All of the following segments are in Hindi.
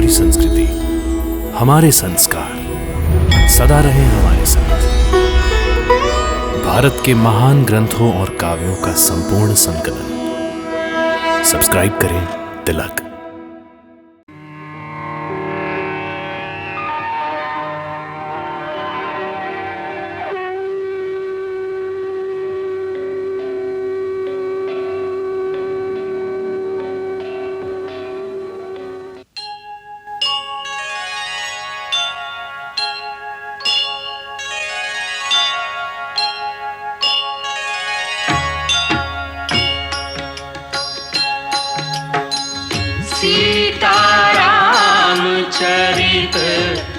हमारी संस्कृति, हमारे संस्कार सदा रहे हमारे साथ। भारत के महान ग्रंथों और काव्यों का संपूर्ण संकलन। सब्सक्राइब करें तिलक। सीताराम चरित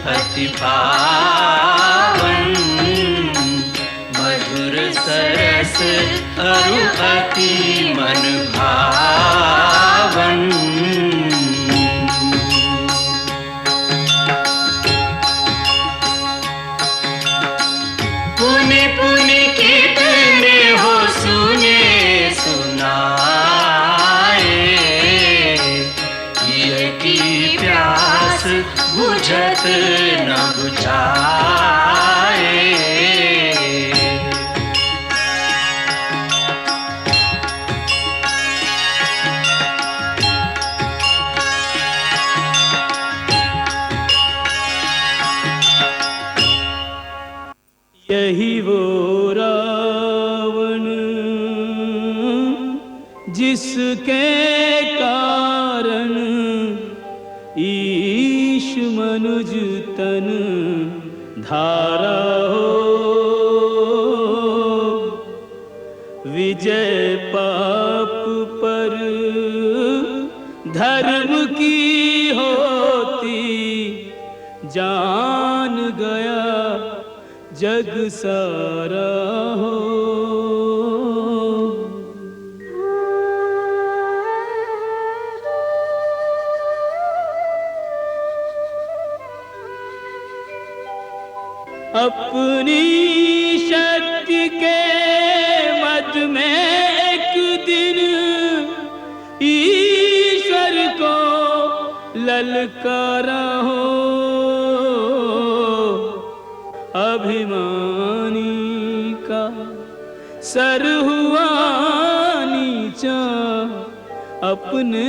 अति पावन, मधुर सरस अरु अति मन भावन। पुनि पुनि कितने हो सुने सुनाए, की प्यास बुझत न बुझाए। यही वो रावण जिसके कारण ईश मनुज तन धारा हो। विजय पाप पर धर्म की होती, जान गया जग सारा हो। अपनी शक्ति के मद में एक दिन ईश्वर को ललकारा हो। अभिमानी का सर हुआ नीचा, अपने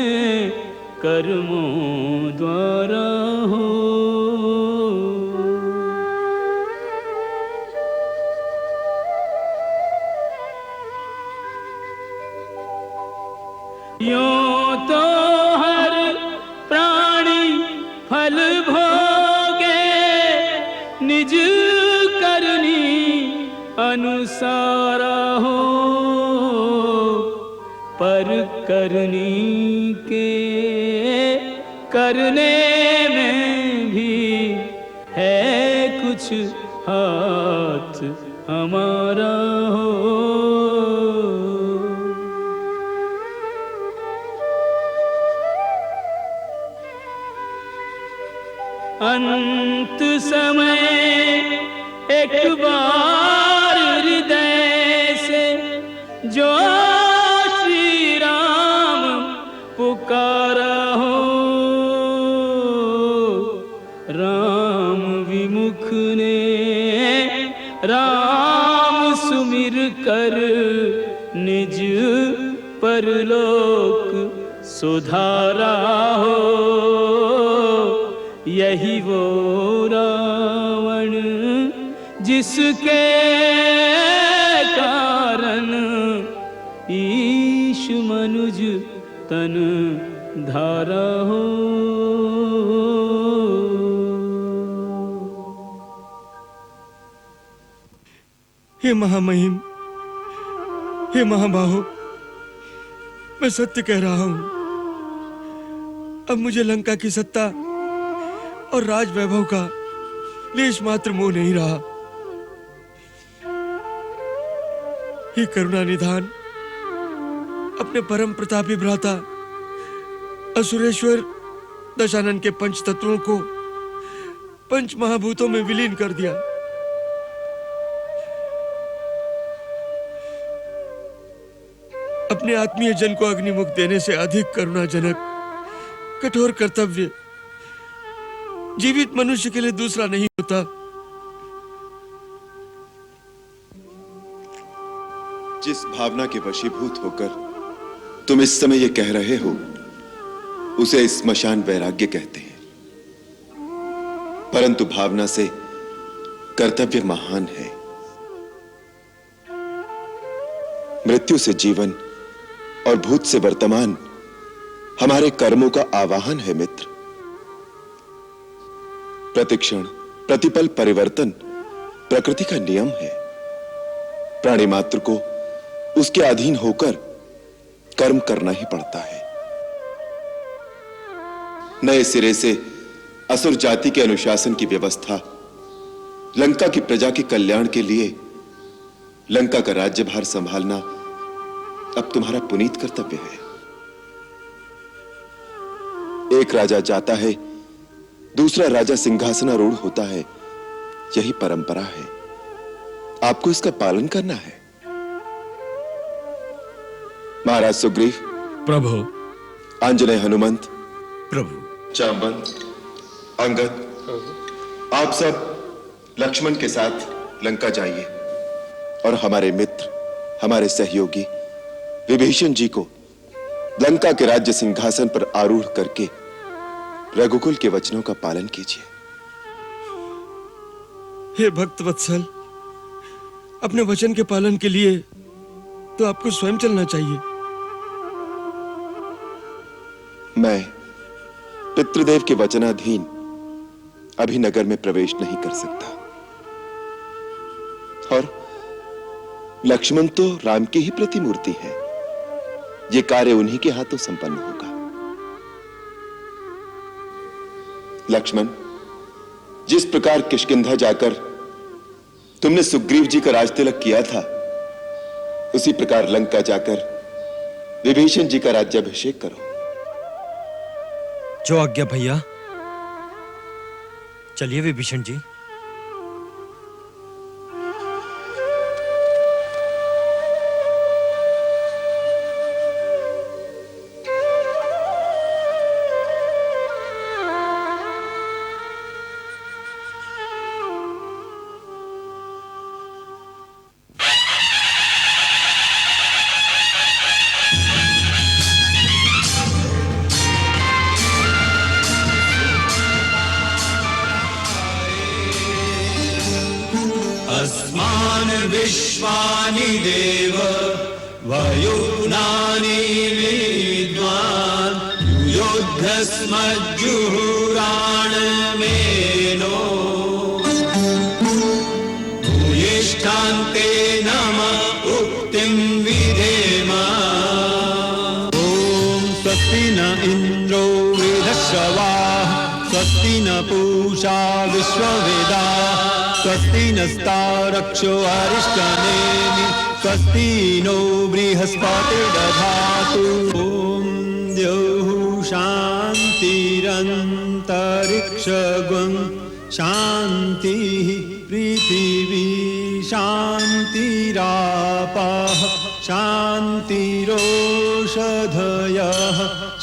कर्मों द्वारा हो। यूं तो हर प्राणी फल भोगे, निज करनी अनुसारा हो। पर करनी के करने में भी है कुछ हाथ हमारा हो। अंत समय एक बार हृदय से जो श्री राम पुकारा हो। राम विमुख ने राम सुमिर कर निज परलोक सुधारा हो। यही वो रावण जिसके कारण ईश मनुज तन धारा हो। हे महामहिम, हे महाबाहो, मैं सत्य कह रहा हूं। अब मुझे लंका की सत्ता और राज वैभव का लेश मात्र मोह नहीं रहा। हे करुणा निधान, अपने परम प्रतापी भ्राता असुरेश्वर दशानन के पंच तत्वों को पंच महाभूतों में विलीन कर दिया। अपने आत्मीय जन को अग्निमुख देने से अधिक करुणाजनक कठोर कर्तव्य जीवित मनुष्य के लिए दूसरा नहीं होता। जिस भावना के वशीभूत होकर तुम इस समय ये कह रहे हो, उसे स्मशान वैराग्य कहते हैं। परंतु भावना से कर्तव्य महान है। मृत्यु से जीवन और भूत से वर्तमान हमारे कर्मों का आवाहन है मित्र। प्रतिक्षण प्रतिपल परिवर्तन प्रकृति का नियम है। प्राणी मात्र को उसके अधीन होकर कर्म करना ही पड़ता है। नए सिरे से असुर जाति के अनुशासन की व्यवस्था, लंका की प्रजा के कल्याण के लिए लंका का राज्यभार संभालना अब तुम्हारा पुनीत कर्तव्य है। एक राजा जाता है, दूसरा राजा सिंहासनारूढ़ होता है, यही परंपरा है। आपको इसका पालन करना है। महाराज सुग्रीव प्रभु, आंजनेय हनुमंत प्रभु, जामवंत अंगद, आप सब लक्ष्मण के साथ लंका जाइए और हमारे मित्र, हमारे सहयोगी विभीषण जी को लंका के राज्य सिंहासन पर आरूढ़ करके रघुकुल के वचनों का पालन कीजिए। हे भक्त वत्सल, अपने वचन के पालन के लिए तो आपको स्वयं चलना चाहिए। मैं पितृदेव के वचनाधीन अभी नगर में प्रवेश नहीं कर सकता, और लक्ष्मण तो राम की ही प्रतिमूर्ति है। ये कार्य उन्हीं के हाथों संपन्न होगा। लक्ष्मण, जिस प्रकार किष्किंधा जाकर तुमने सुग्रीव जी का राजतिलक किया था, उसी प्रकार लंका जाकर विभीषण जी का राज्याभिषेक करो। जो आज्ञा भैया। चलिए विभीषण जी। अस्मान् विश्वानि देव वयुनानि विद्वान् युद्धस्मज्जुहुराणमेनो भूयिष्ठान्ते नम उक्तिं विधेम। ॐ स्वस्ति न इन्द्रो वृधश्रवाः स्वस्ति न पूषा विश्ववेदाः स्वस्ति नस्तारक्षो अरिष्टनेमि स्वस्ति नो बृहस्पतिर्दधातु। ॐ द्यौः शान्तिरन्तरिक्षगुं शान्तिः पृथिवी शान्तिरापः शान्तिरोषधयः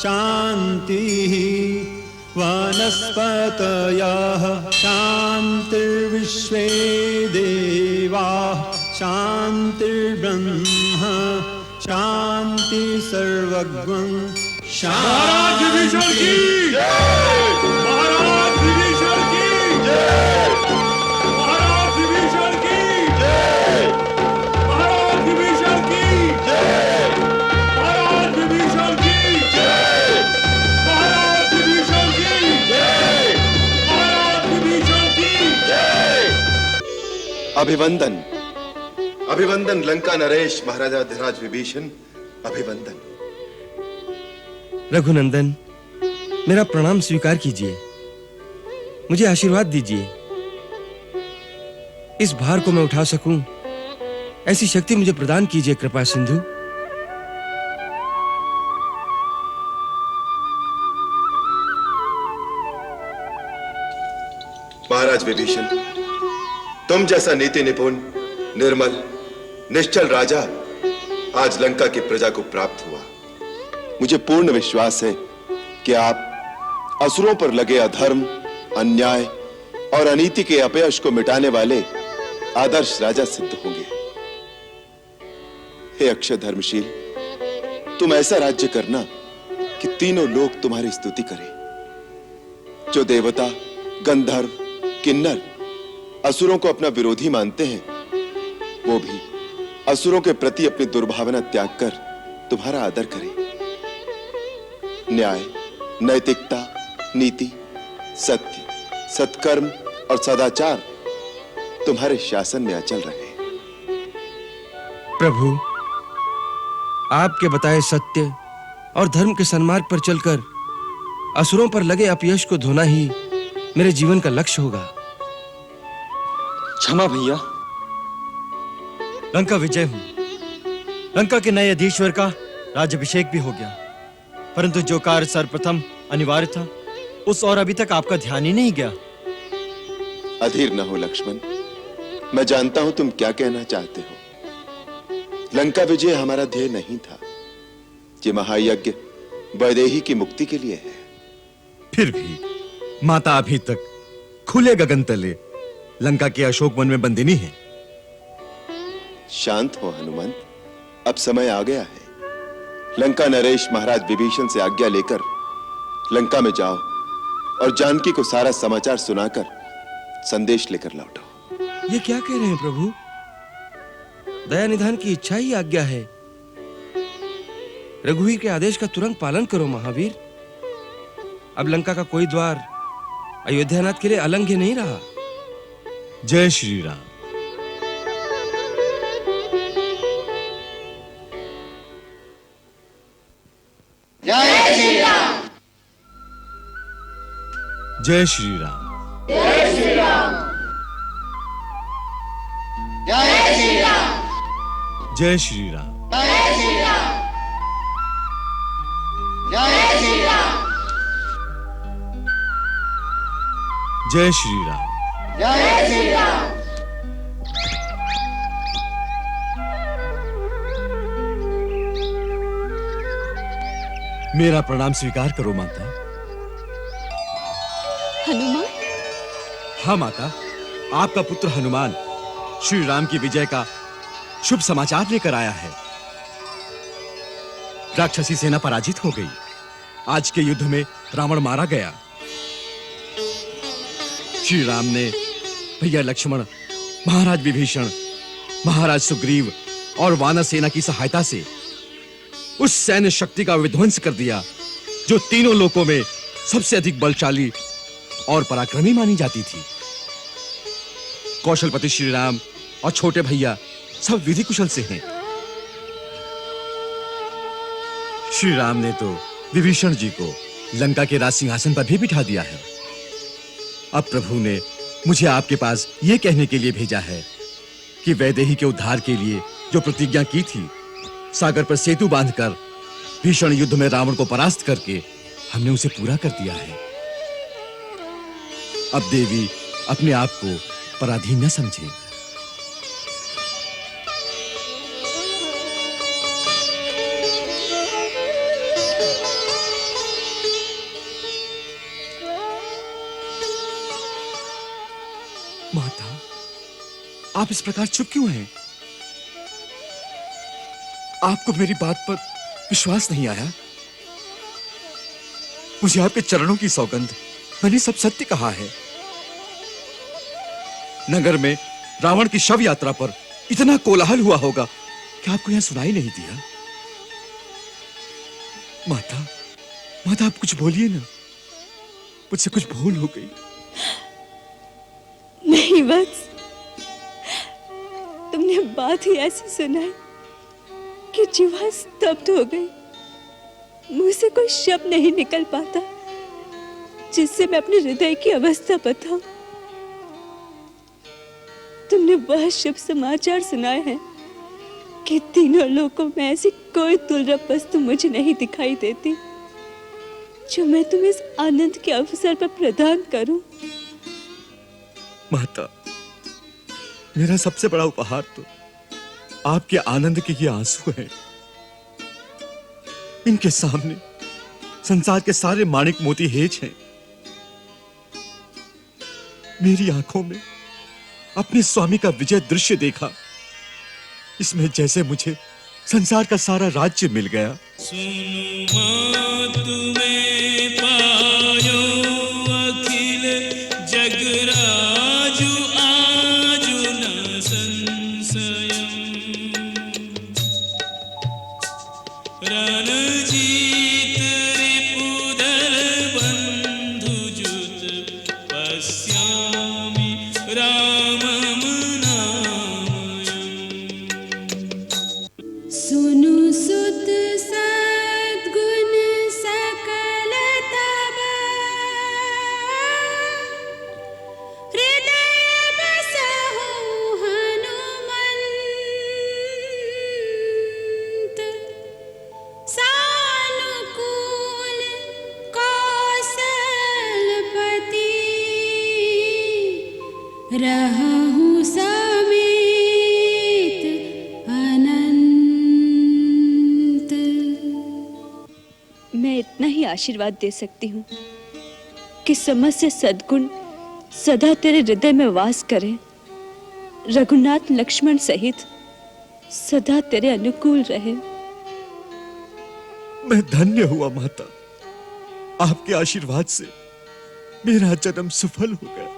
शान्तिः वनस्पतयः शान्तिर्विश्वे देवाः शान्तिर्ब्रह्म शान्ति सर्वज्ञं शान्ति। महाराज विभीषण की जय। महाराज विभीषण की जय। महाराज विभीषण की जय। महाराज विभीषण की जय। महाराज विभीषण की जय। महाराज विभीषण की जय। अभिवंदन, अभिवंदन लंका नरेश महाराजा धिराज विभीषण, अभिवंदन। रघुनंदन, मेरा प्रणाम स्वीकार कीजिए, मुझे आशीर्वाद दीजिए। इस भार को मैं उठा सकूं, ऐसी शक्ति मुझे प्रदान कीजिए कृपा सिंधु। महाराज विभीषण, तुम जैसा नीति निपुण, निर्मल, निश्चल राजा आज लंका की प्रजा को प्राप्त हुआ। मुझे पूर्ण विश्वास है कि आप असुरों पर लगे अधर्म अन्याय और अनीति के अपयश को मिटाने वाले आदर्श राजा सिद्ध होंगे। हे अक्षय धर्मशील, तुम ऐसा राज्य करना कि तीनों लोग तुम्हारी स्तुति करें। जो देवता, गंधर्व, किन्नर असुरों को अपना विरोधी मानते हैं, वो भी असुरों के प्रति अपनी दुर्भावना त्याग कर तुम्हारा आदर करें। न्याय, नैतिकता, नीति, सत्य, सत्कर्म और सदाचार तुम्हारे शासन में अचल रहे। प्रभु, आपके बताए सत्य और धर्म के सन्मार्ग पर चलकर असुरों पर लगे अपयश को धोना ही मेरे जीवन का लक्ष्य होगा। क्षमा भैया, लंका विजय हुई। लंका के नए अधीश्वर का राज्याभिषेक भी हो गया, परंतु जो कार्य सर्वप्रथम अनिवार्य था उस और अभी तक आपका ध्यान ही नहीं गया। अधीर न हो लक्ष्मण, मैं जानता हूं तुम क्या कहना चाहते हो। लंका विजय हमारा ध्येय नहीं था। ये महायज्ञ वैदेही की मुक्ति के लिए है। फिर भी माता अभी तक खुले गगन तले लंका के अशोक वन में बंदिनी है। शांत हो हनुमंत, अब समय आ गया है। लंका नरेश महाराज विभीषण से आज्ञा लेकर लंका में जाओ और जानकी को सारा समाचार सुनाकर संदेश लेकर लौटो। ये क्या कह रहे हैं प्रभु? दया निधान की इच्छा ही आज्ञा है। रघुवीर के आदेश का तुरंत पालन करो महावीर। अब लंका का कोई द्वार अयोध्यानाथ के लिए अलंघ्य नहीं रहा। जय श्री राम। जय श्री राम। जय श्री राम। जय श्री राम। जय श्री राम। जय श्री राम। जय श्री राम। जय श्री राम। जय श्री राम। जय श्री राम। मेरा प्रणाम स्वीकार करो माता। हनुमान? हाँ माता, आपका पुत्र हनुमान श्री राम की विजय का शुभ समाचार लेकर आया है। राक्षसी सेना पराजित हो गई। आज के युद्ध में रावण मारा गया। श्री राम ने भैया लक्ष्मण, महाराज विभीषण, महाराज सुग्रीव और वानर सेना की सहायता से उस सैन्य शक्ति का विध्वंस कर दिया जो तीनों लोकों में सबसे अधिक बलशाली और पराक्रमी मानी जाती थी। कौशलपति श्री राम और छोटे भैया सब विधि कुशल से हैं। श्री राम ने तो विभीषण जी को लंका के राज सिंहासन पर भी बिठा दिया है। अब प्रभु ने मुझे आपके पास यह कहने के लिए भेजा है कि वैदेही के उद्धार के लिए जो प्रतिज्ञा की थी, सागर पर सेतु बांधकर भीषण युद्ध में रावण को परास्त करके हमने उसे पूरा कर दिया है। अब देवी अपने आप को पराधीन न समझे। माता, आप इस प्रकार चुप क्यों हैं? आपको मेरी बात पर विश्वास नहीं आया? मुझे आपके चरणों की सौगंध, मैंने सब सत्य कहा है। नगर में रावण की शव यात्रा पर इतना कोलाहल हुआ होगा कि आपको यहां सुनाई नहीं दिया। माता, माता आप कुछ बोलिए ना, मुझसे कुछ भूल हो गई। नहीं वत्स, तुमने बात ही ऐसी सुनाई कि जीवा स्तब्ध हो गई। मुंह से कोई शब्द नहीं निकल पाता जिससे मैं अपने हृदय की अवस्था बताऊं। तुमने वह शुभ समाचार सुनाए हैं कि तीनों लोकों में ऐसी कोई दुर्लभ वस्तु मुझे नहीं दिखाई देती जो मैं तुम्हें इस आनंद के अवसर पर प्रदान करूं। माता, मेरा सबसे बड़ा उपहार तो आपके आनंद के ये आंसू हैं। इनके सामने संसार के सारे माणिक मोती हेज हैं। मेरी आंखों में अपने स्वामी का विजय दृश्य देखा, इसमें जैसे मुझे संसार का सारा राज्य मिल गया। तुम्हें पायो अखिल जगराजु आजु न संशयम् रणजीत रिपुदल बंधुजुत पश्यामि रामं नामयम्। सुनु सुत सद्गुण सकल तब हृदय बसहु हनुमंत सानुकूल कौशलपति रहु समेत अनंत। मैं इतना ही आशीर्वाद दे सकती हूँ कि समस्त सद्गुण सदा तेरे हृदय में वास करें, रघुनाथ लक्ष्मण सहित सदा तेरे अनुकूल रहे। मैं धन्य हुआ माता, आपके आशीर्वाद से मेरा जन्म सफल हो गया।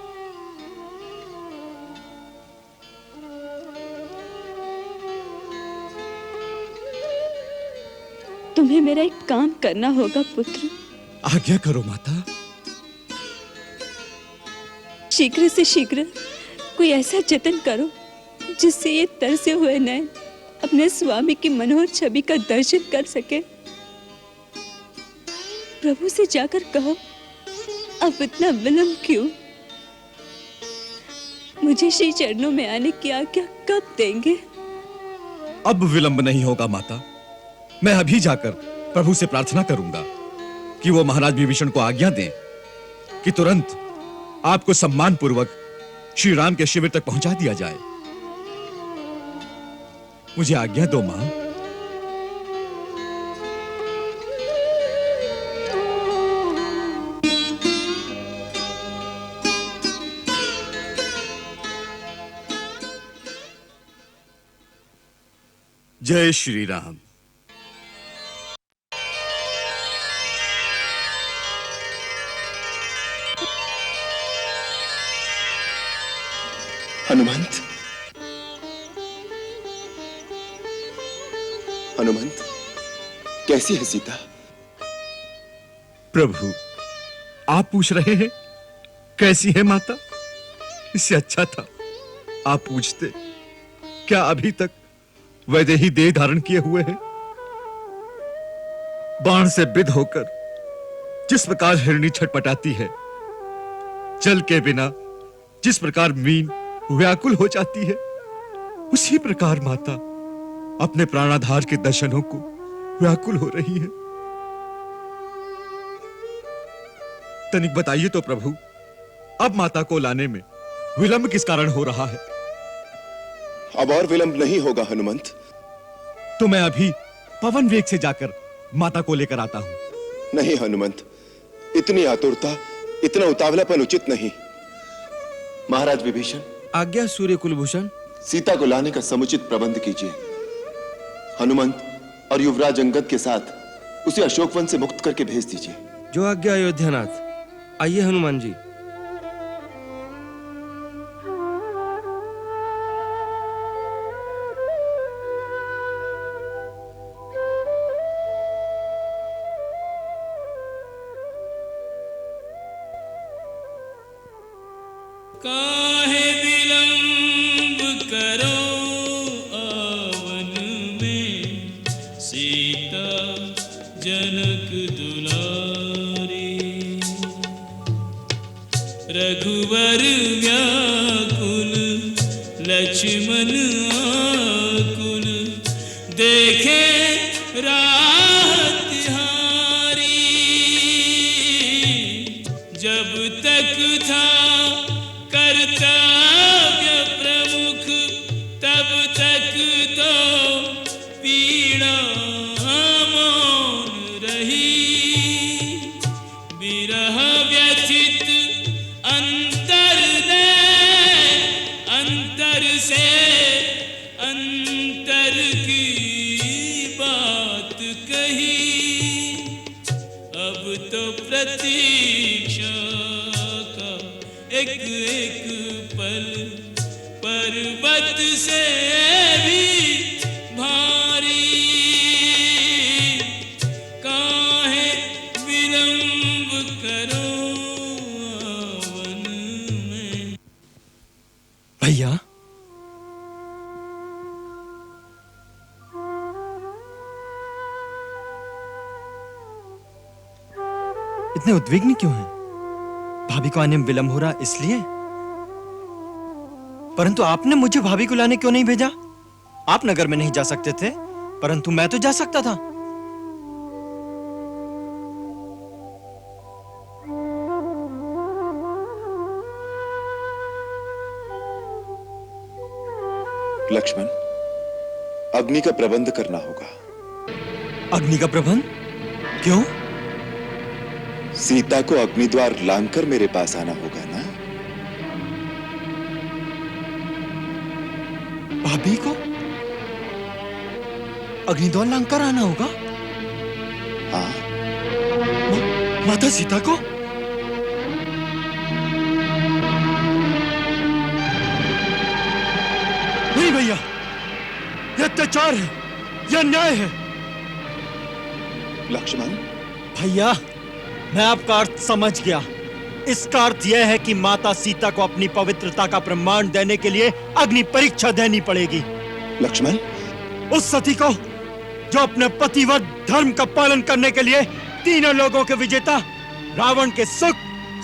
तुम्हें मेरा एक काम करना होगा पुत्र। आज्ञा करो माता। शीघ्र से शीघ्र कोई ऐसा जतन करो जिससे ये तरसे हुए नयन अपने स्वामी की मनोहर छवि का दर्शन कर सके। प्रभु से जाकर कहो, अब इतना विलंब क्यों? मुझे श्री चरणों में आने की आज्ञा कब देंगे? अब विलंब नहीं होगा माता। मैं अभी जाकर प्रभु से प्रार्थना करूंगा कि वो महाराज विभीषण को आज्ञा दें कि तुरंत आपको सम्मान पूर्वक श्री राम के शिविर तक पहुंचा दिया जाए। मुझे आज्ञा दो मां। जय श्री राम। हनुमंत, हनुमंत, कैसी है सीता? प्रभु, आप पूछ रहे हैं कैसी है माता? इससे अच्छा था आप पूछते। क्या अभी तक वैदेही देह धारण किए हुए हैं? बाण से विद्ध होकर जिस प्रकार हिरणी छटपटाती है, जल के बिना जिस प्रकार मीन व्याकुल हो जाती है, उसी प्रकार माता अपने प्राणाधार के दर्शनों को व्याकुल हो रही है। तनिक बताइए तो प्रभु, अब माता को लाने में विलंब किस कारण हो रहा है? अब और विलंब नहीं होगा हनुमंत। तो मैं अभी पवन वेग से जाकर माता को लेकर आता हूं। नहीं हनुमंत, इतनी आतुरता, इतना उतावलापन उचित नहीं। महाराज विभीषण, आज्ञा सूर्य कुलभूषण। सीता को लाने का समुचित प्रबंध कीजिए। हनुमंत और युवराज अंगद के साथ उसे अशोकवन से मुक्त करके भेज दीजिए। जो आज्ञा अयोध्यानाथ। आइए हनुमान जी। काहे विलंब करो आवन में, सीता जनक दुलारी। रघुवर व्याकुल लक्ष्मण आकुल, देखे राह तिहारी। जब तक था कर्तव्य प्रमुख, तब तक तो पीड़ा मौन रही। विरह व्यथित अंतर प्रतीक्षा का एक एक पल पर्वत से भी भारी, काहे विलंब करो वन में। भैया, इतने उद्विग्न क्यों हैं? भाभी को आने में विलंब हो रहा इसलिए? परंतु आपने मुझे भाभी को लाने क्यों नहीं भेजा? आप नगर में नहीं जा सकते थे, परंतु मैं तो जा सकता था। लक्ष्मण, अग्नि का प्रबंध करना होगा। अग्नि का प्रबंध? क्यों? सीता को अग्निद्वार लांघकर मेरे पास आना होगा ना? भाभी को अग्निद्वार लांघकर आना होगा? हाँ। माता सीता को? नहीं भैया, यह अत्याचार है, यह अन्याय है। लक्ष्मण। भैया, मैं आपका अर्थ समझ गया। इसका अर्थ यह है कि माता सीता को अपनी पवित्रता का प्रमाण देने के लिए अग्नि परीक्षा देनी पड़ेगी। लक्ष्मण, उस सती को जो अपने पतिव्रत धर्म का पालन करने के लिए तीनों लोगों के विजेता रावण के सुख,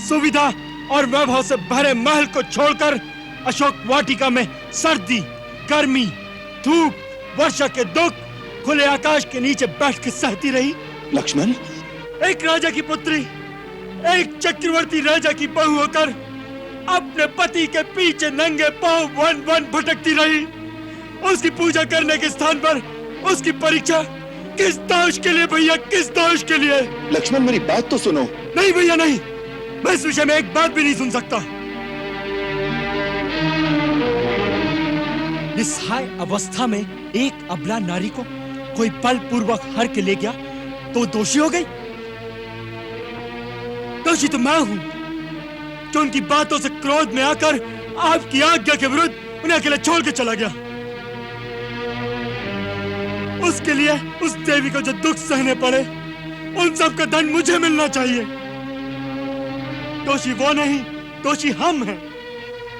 सुविधा और वैभव से भरे महल को छोड़कर अशोक वाटिका में सर्दी, गर्मी, धूप, वर्षा के दुख खुले आकाश के नीचे बैठ के सहती रही। लक्ष्मण, एक राजा की पुत्री, एक चक्रवर्ती राजा की बहू होकर अपने पति के पीछे नंगे पांव वन वन भटकती रही। उसकी पूजा करने के स्थान पर उसकी परीक्षा किस दोष के लिए भैया, किस दोष के लिए? लक्ष्मण, मेरी बात तो सुनो। नहीं भैया नहीं, मैं इस विषय में एक बात भी नहीं सुन सकता। निस्सहाय अवस्था में एक अबला नारी को कोई बलपूर्वक हर के ले गया तो दोषी हो गई? दोषी तो मैं हूं जो उनकी बातों से क्रोध में आकर आपकी आज्ञा के विरुद्ध उन्हें अकेले छोड़ के चला गया। उसके लिए उस देवी को जो दुख सहने पड़े, उन सब का दंड मुझे मिलना चाहिए। दोषी वो नहीं, दोषी हम हैं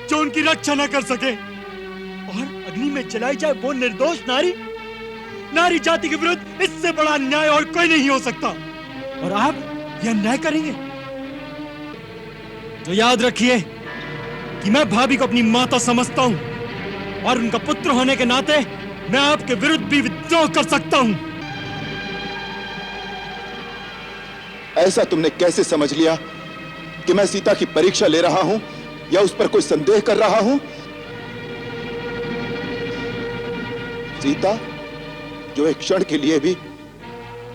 जो उनकी रक्षा न कर सके। और अग्नि में जलाई जाए वो निर्दोष नारी, नारी जाति के विरुद्ध इससे बड़ा अन्याय और कोई नहीं हो सकता। और आप यह अन्याय करेंगे तो याद रखिए कि मैं भाभी को अपनी माता समझता हूं और उनका पुत्र होने के नाते मैं आपके विरुद्ध भी विद्रोह कर सकता हूं। ऐसा तुमने कैसे समझ लिया कि मैं सीता की परीक्षा ले रहा हूं या उस पर कोई संदेह कर रहा हूं? सीता, जो एक क्षण के लिए भी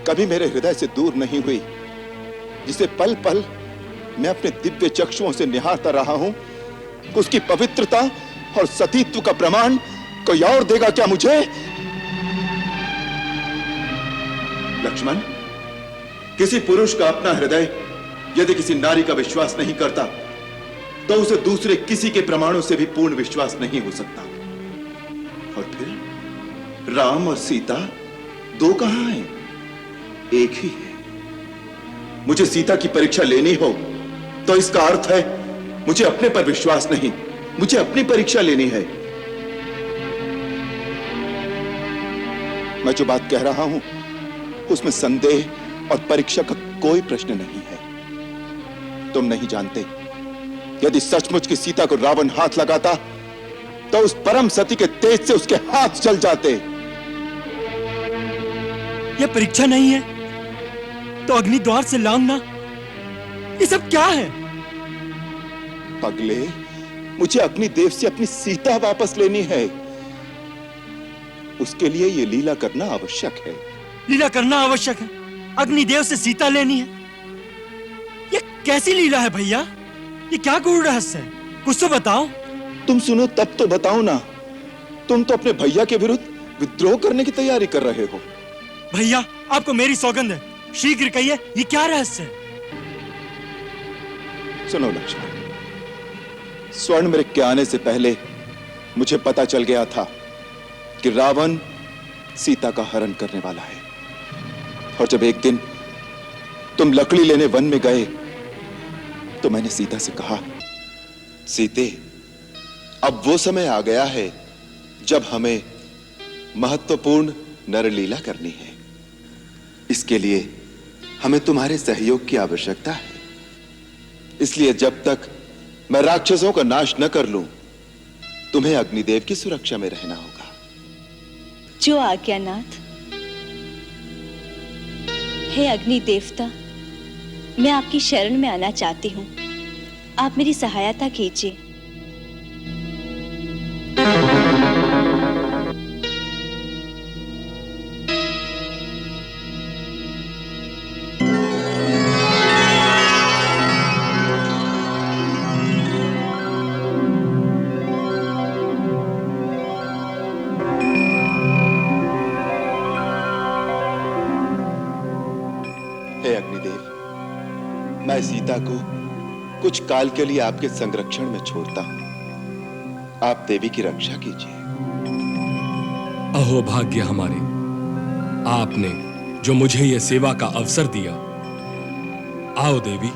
कभी मेरे हृदय से दूर नहीं हुई, जिसे पल पल मैं अपने दिव्य चक्षुओं से निहारता रहा हूं, उसकी पवित्रता और सतीत्व का प्रमाण कोई और देगा क्या मुझे? लक्ष्मण, किसी पुरुष का अपना हृदय यदि किसी नारी का विश्वास नहीं करता, तो उसे दूसरे किसी के प्रमाणों से भी पूर्ण विश्वास नहीं हो सकता। और फिर राम और सीता दो कहां हैं? एक ही है। मुझे सीता की परीक्षा लेनी हो तो इसका अर्थ है मुझे अपने पर विश्वास नहीं, मुझे अपनी परीक्षा लेनी है। मैं जो बात कह रहा हूं उसमें संदेह और परीक्षा का कोई प्रश्न नहीं है। तुम नहीं जानते, यदि सचमुच की सीता को रावण हाथ लगाता तो उस परम सती के तेज से उसके हाथ जल जाते। यह परीक्षा नहीं है तो अग्निद्वार से लांघना, ये सब क्या है? पगले, मुझे अग्निदेव से अपनी सीता वापस लेनी है। उसके लिए यह लीला करना आवश्यक है। लीला करना आवश्यक है? अग्निदेव से सीता लेनी है? ये कैसी लीला है भैया? ये क्या गूढ़ रहस्य है? कुछ तो बताओ। तुम सुनो तब तो बताओ ना। तुम तो अपने भैया के विरुद्ध विद्रोह करने की तैयारी कर रहे हो। भैया, आपको मेरी सौगंध है, शीघ्र कहिए, ये क्या रहस्य है? सुनो लक्ष्मण, स्वर्ण मृग के आने से पहले मुझे पता चल गया था कि रावण सीता का हरण करने वाला है। और जब एक दिन तुम लकड़ी लेने वन में गए तो मैंने सीता से कहा, सीते, अब वो समय आ गया है जब हमें महत्वपूर्ण नरलीला करनी है। इसके लिए हमें तुम्हारे सहयोग की आवश्यकता है। इसलिए जब तक मैं राक्षसों का नाश न कर लूं, तुम्हें अग्निदेव की सुरक्षा में रहना होगा। जो आज्ञानाथ। हे अग्नि देवता, मैं आपकी शरण में आना चाहती हूँ। आप मेरी सहायता कीजिए। हे अग्निदेव, मैं सीता को कुछ काल के लिए आपके संरक्षण में छोड़ता हूं। आप देवी की रक्षा कीजिए। अहो भाग्य हमारे, आपने जो मुझे यह सेवा का अवसर दिया। आओ देवी।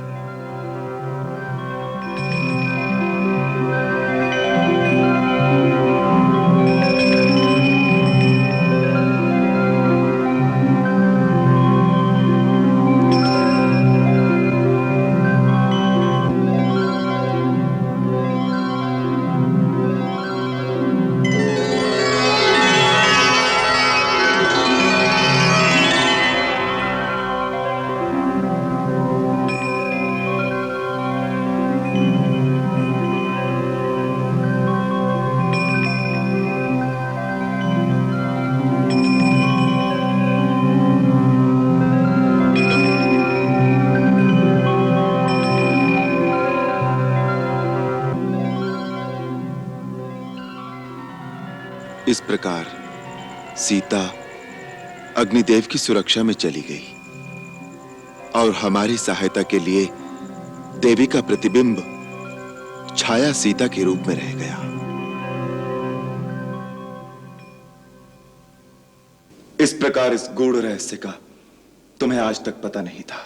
इस प्रकार सीता अग्निदेव की सुरक्षा में चली गई और हमारी सहायता के लिए देवी का प्रतिबिंब छाया सीता के रूप में रह गया। इस प्रकार इस गूढ़ रहस्य का तुम्हें आज तक पता नहीं था।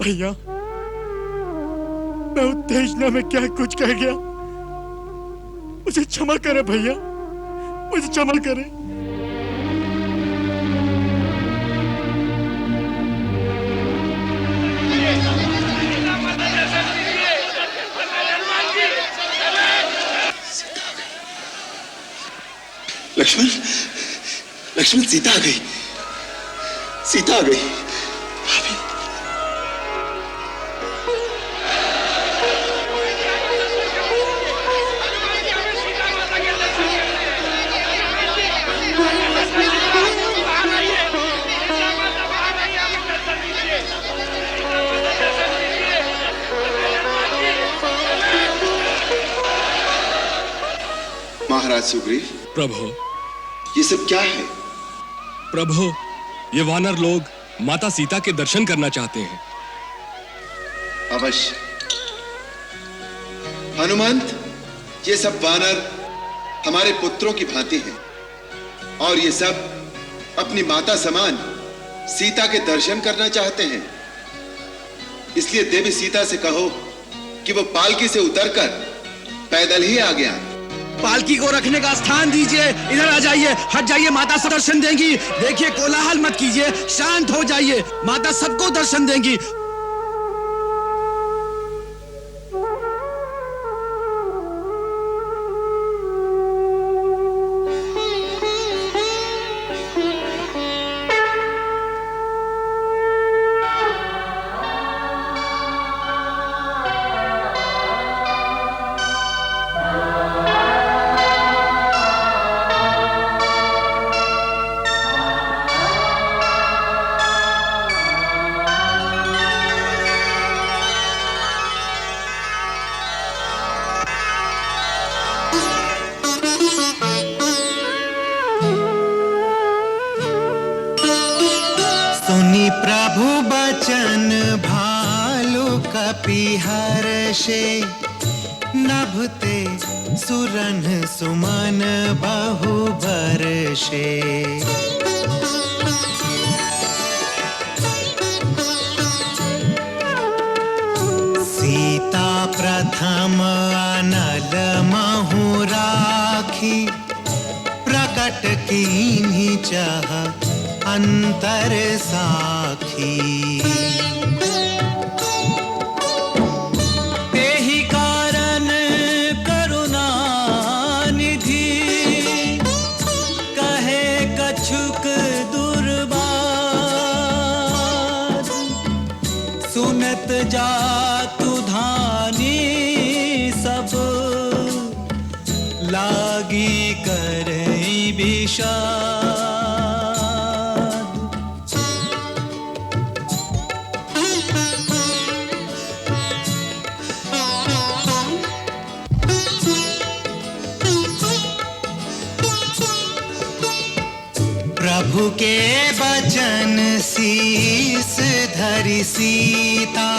भैया, मैं उत्तेजना में क्या कुछ कह गया, मुझे क्षमा करे भैया, मुझे क्षमा करे। लक्ष्मण, लक्ष्मण, सीता आ गई, सीता आ गई। महाराज सुग्रीव। प्रभु, ये सब क्या है? प्रभु, ये वानर लोग माता सीता के दर्शन करना चाहते हैं। अवश्य। हनुमंत, ये सब वानर हमारे पुत्रों की भांति हैं और ये सब अपनी माता समान सीता के दर्शन करना चाहते हैं। इसलिए देवी सीता से कहो कि वो पालकी से उतरकर पैदल ही आ गया। पालकी को रखने का स्थान दीजिए, इधर आ जाइए, हट जाइए, माता सब दर्शन देंगी। देखिए, कोलाहल मत कीजिए, शांत हो जाइए, माता सबको दर्शन देंगी। प्रभु बचन भालु कपिहर्षे नभते सुरन सुमन बहु बरषे। सीता प्रथम अनल महु राखी प्रकट कीन्ही चाह अंतर साखी। तेहि कारण करुणा निधि कहे कछुक दुर्बाद। सुनत जातु धानी सब लागी करई विषाद। प्रभु के बचन शीस धरि सीता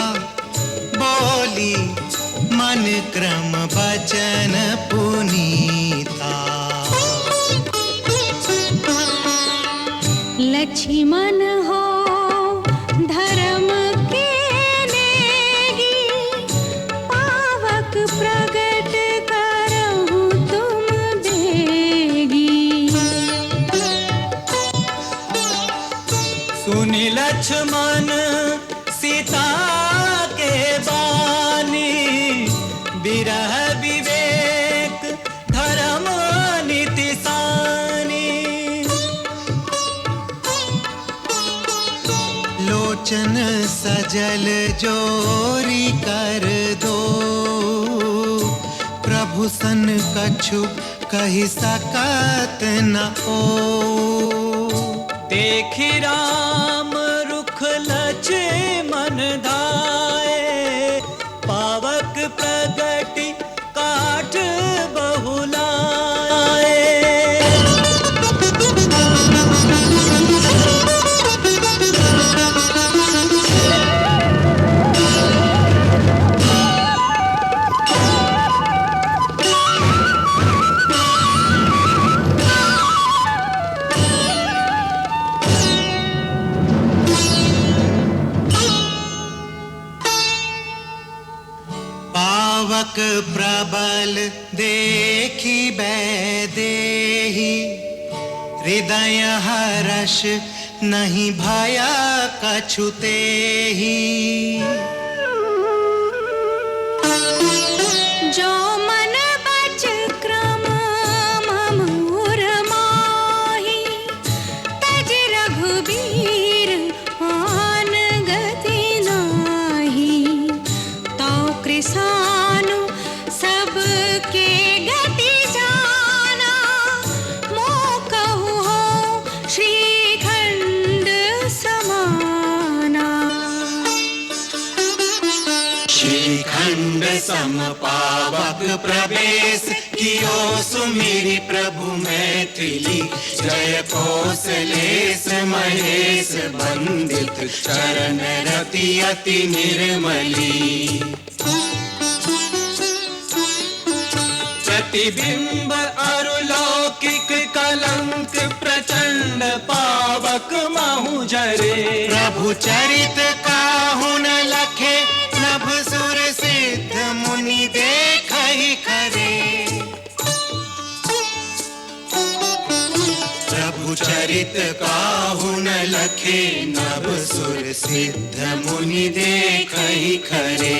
बोली मन क्रम बचन पुनीता। लक्ष्मण हो धर्म के नेगी पावक प्रगट करहु तुम बेगी। सुनि लक्ष्मण सीता के बानी विरह विवेक धर्म नीति सानी। लोचन सजल जोरी कर दो प्रभु सन कछु कहि सकत न ओ। देखि राम रुख लक्ष्मण धाये पावक प्रगति काठ बहुलाए। पावक प्रबल देखी बैदेही हृदय हर्ष नहीं भया कछु तेहि। जो मन बच क्रम ममूर माही तज रघुबीर आन गति नाही। तो कृसानु सबके गति जाना मोह कहु हो श्रीखंड समाना। श्रीखंड सम पावक प्रवेश कियो सुमिरि प्रभु मैथिली। जय कौशलेश महेश बंदित चरण रति अति निर्मली। प्रतिबिंब अरुलौकिक कलंक प्रचंड पावक महु जरे। प्रभु चरित काहु न लखे नभ सुर सिद्ध मुनि देखहि खरे। प्रभु चरित काहु न लखे नभ सुर सिद्ध मुनि देखहि खरे।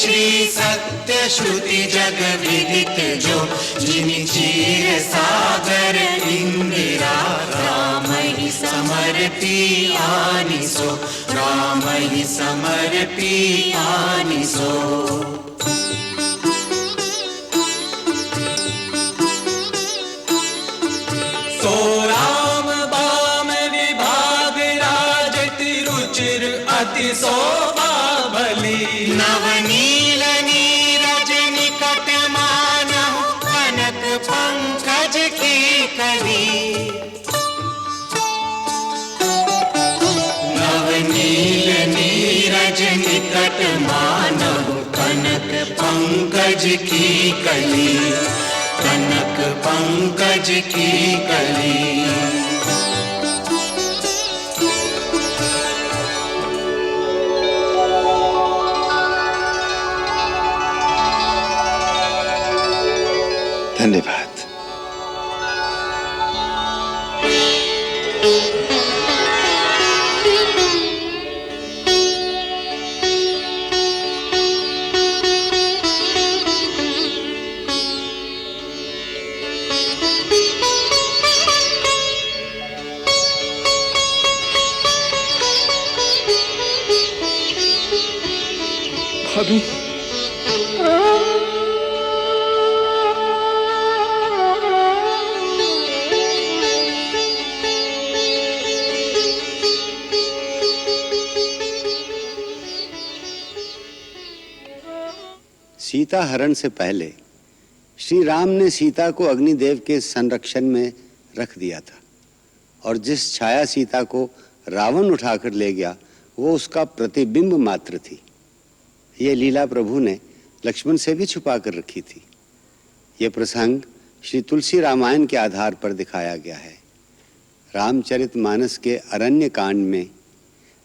श्री सत्य श्रुति जग विदित जो, जिनि चीर सागर इंदिरा, राम ही समर्पी आनिसो, राम ही समर्पी आनिसो। सो राम बाम विभाग राज तिरुचिर अति शोभा भली, नवनील नीरज निकट मानहु कनक पंकज की कली, नवनील नीरज निकट मानहु कनक पंकज की कली, कनक पंकज की कली। धन्यवाद। भाभी, सीता हरण से पहले श्री राम ने सीता को अग्निदेव के संरक्षण में रख दिया था, और जिस छाया सीता को रावण उठाकर ले गया वो उसका प्रतिबिंब मात्र थी। ये लीला प्रभु ने लक्ष्मण से भी छुपा कर रखी थी। ये प्रसंग श्री तुलसी रामायण के आधार पर दिखाया गया है। रामचरितमानस के अरण्य कांड में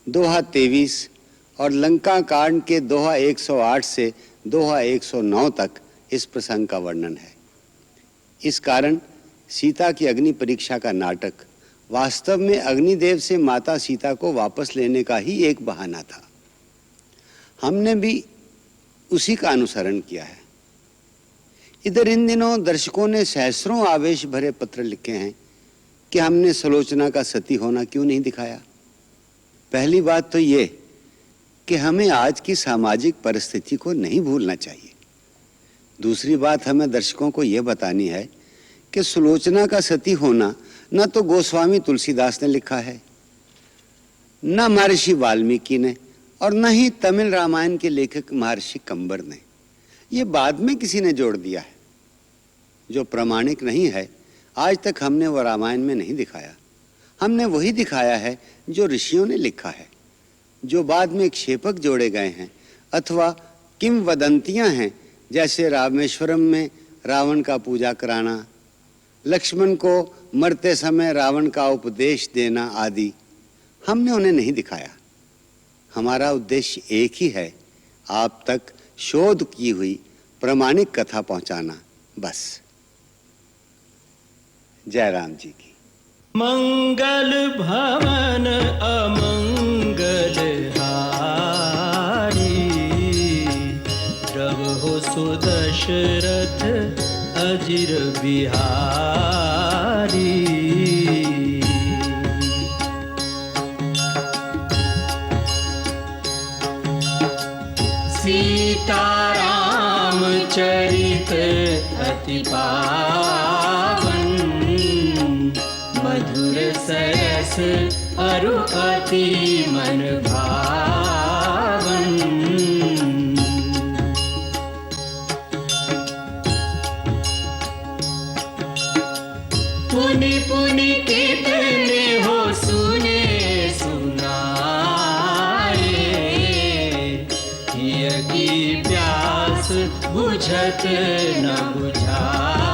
दोहा 23 और लंका कांड के दोहा 108 से दोहा 109 तक इस प्रसंग का वर्णन है। इस कारण सीता की अग्नि परीक्षा का नाटक वास्तव में अग्निदेव से माता सीता को वापस लेने का ही एक बहाना था। हमने भी उसी का अनुसरण किया है। इधर इन दिनों दर्शकों ने सहस्रों आवेश भरे पत्र लिखे हैं कि हमने सुलोचना का सती होना क्यों नहीं दिखाया। पहली बात तो ये कि हमें आज की सामाजिक परिस्थिति को नहीं भूलना चाहिए। दूसरी बात हमें दर्शकों को यह बतानी है कि सुलोचना का सती होना न तो गोस्वामी तुलसीदास ने लिखा है, न महर्षि वाल्मीकि ने, और न ही तमिल रामायण के लेखक महर्षि कंबर ने। ये बाद में किसी ने जोड़ दिया है। जो प्रमाणिक नहीं है, आज तक हमने वो रामायण में नहीं दिखाया। हमने वही दिखाया है जो ऋषियों ने लिखा है। जो बाद में क्षेपक जोड़े गए हैं अथवा किंवदंतियां हैं, जैसे रामेश्वरम में रावण का पूजा कराना, लक्ष्मण को मरते समय रावण का उपदेश देना आदि, हमने उन्हें नहीं दिखाया। हमारा उद्देश्य एक ही है, आप तक शोध की हुई प्रामाणिक कथा पहुंचाना, बस। जय राम जी की। मंगल भवन अमंगल हारी, रहो सुदशरथ अजिर बिहारी। सीताराम चरित अति पावन, मधुर सरस अरु अति मन भावन। पुनि पुनि कितने हो सुने सुनाए, की प्यास बुझत न बुझाए।